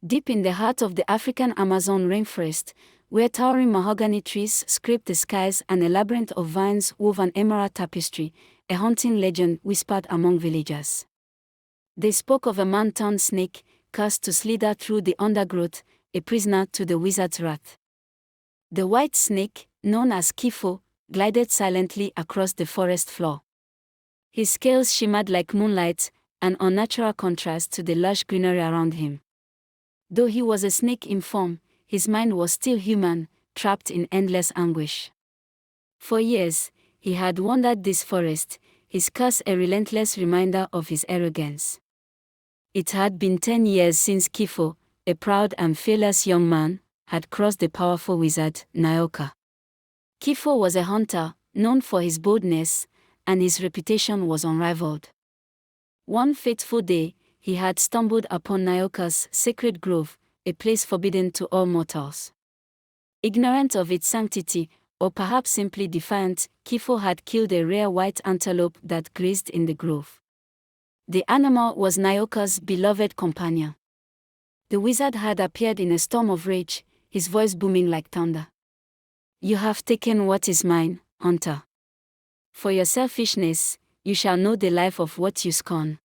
Deep in the heart of the African Amazon rainforest, where towering mahogany trees scrape the skies and a labyrinth of vines wove an emerald tapestry, a haunting legend whispered among villagers. They spoke of a man-turned snake, cursed to slither through the undergrowth, a prisoner to the wizard's wrath. The white snake, known as Kifo, glided silently across the forest floor. His scales shimmered like moonlight, an unnatural contrast to the lush greenery around him. Though he was a snake in form, his mind was still human, trapped in endless anguish. For years, he had wandered this forest, his curse a relentless reminder of his arrogance. It had been 10 years since Kifo, a proud and fearless young man, had crossed the powerful wizard, Nyoka. Kifo was a hunter, known for his boldness, and his reputation was unrivaled. One fateful day, he had stumbled upon Nyoka's sacred grove, a place forbidden to all mortals. Ignorant of its sanctity, or perhaps simply defiant, Kifo had killed a rare white antelope that grazed in the grove. The animal was Nyoka's beloved companion. The wizard had appeared in a storm of rage, his voice booming like thunder. "You have taken what is mine, hunter. For your selfishness, you shall know the life of what you scorn.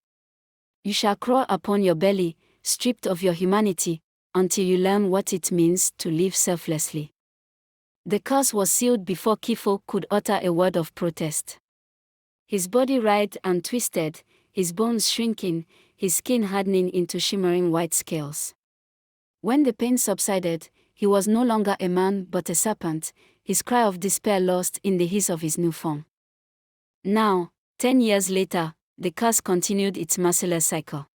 You shall crawl upon your belly, stripped of your humanity, until you learn what it means to live selflessly." The curse was sealed before Kifo could utter a word of protest. His body writhed and twisted, his bones shrinking, his skin hardening into shimmering white scales. When the pain subsided, he was no longer a man but a serpent, his cry of despair lost in the hiss of his new form. Now, 10 years later, the curse continued its merciless cycle.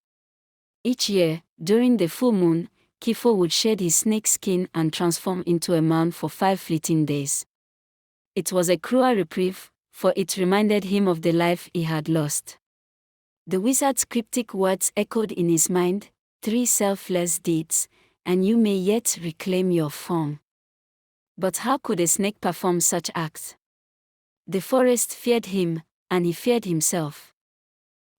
Each year, during the full moon, Kifo would shed his snake skin and transform into a man for 5 fleeting days. It was a cruel reprieve, for it reminded him of the life he had lost. The wizard's cryptic words echoed in his mind, 3 selfless deeds, and you may yet reclaim your form. But how could a snake perform such acts? The forest feared him, and he feared himself.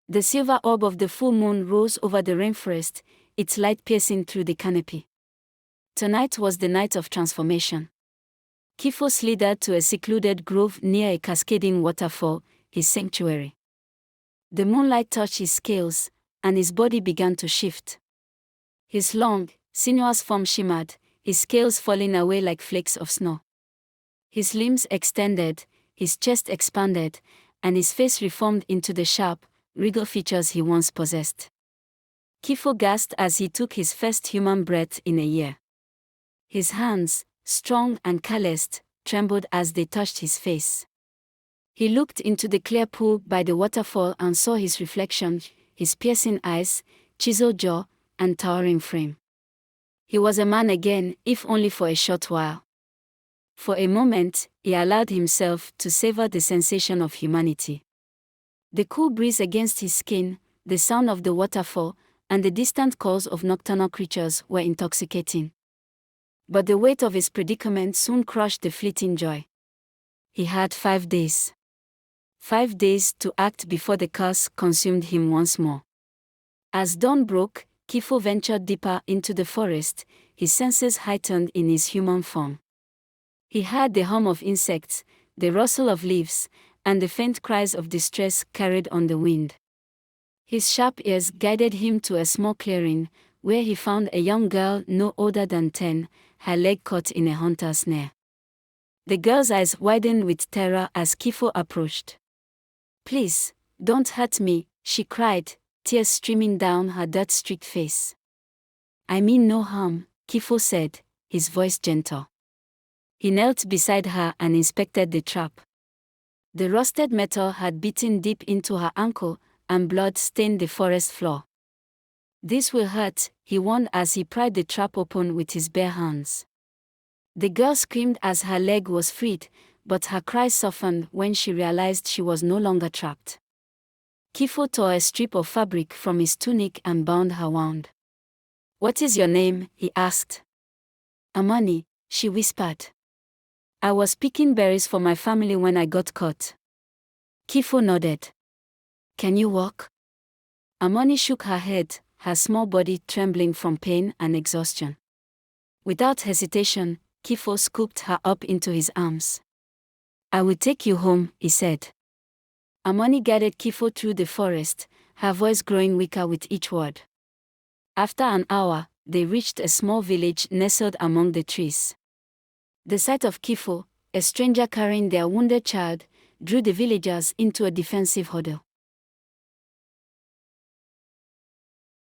The silver orb of the full moon rose over the rainforest, its light piercing through the canopy. Tonight was the night of transformation. Kifo slithered to a secluded grove near a cascading waterfall, his sanctuary. The moonlight touched his scales, and his body began to shift. His long, sinuous form shimmered, his scales falling away like flakes of snow. His limbs extended, his chest expanded, and his face reformed into the sharp, regal features he once possessed. Kifo gasped as he took his first human breath in a year. His hands, strong and calloused, trembled as they touched his face. He looked into the clear pool by the waterfall and saw his reflection, his piercing eyes, chiseled jaw, and towering frame. He was a man again, if only for a short while. For a moment, he allowed himself to savor the sensation of humanity. The cool breeze against his skin, the sound of the waterfall, and the distant calls of nocturnal creatures were intoxicating. But the weight of his predicament soon crushed the fleeting joy. He had 5 days. 5 days to act before the curse consumed him once more. As dawn broke, Kifo ventured deeper into the forest, his senses heightened in his human form. He heard the hum of insects, the rustle of leaves, and the faint cries of distress carried on the wind. His sharp ears guided him to a small clearing, where he found a young girl no older than 10, her leg caught in a hunter's snare. The girl's eyes widened with terror as Kifo approached. "Please, don't hurt me," she cried, tears streaming down her dirt-streaked face. "I mean no harm," Kifo said, his voice gentle. He knelt beside her and inspected the trap. The rusted metal had bitten deep into her ankle, and blood stained the forest floor. "This will hurt," he warned as he pried the trap open with his bare hands. The girl screamed as her leg was freed, but her cries softened when she realized she was no longer trapped. Kifo tore a strip of fabric from his tunic and bound her wound. "What is your name?" he asked. "Amani," she whispered. "I was picking berries for my family when I got caught." Kifo nodded. "Can you walk?" Amani shook her head, her small body trembling from pain and exhaustion. Without hesitation, Kifo scooped her up into his arms. "I will take you home," he said. Amoni guided Kifo through the forest, her voice growing weaker with each word. After an hour, they reached a small village nestled among the trees. The sight of Kifo, a stranger carrying their wounded child, drew the villagers into a defensive huddle.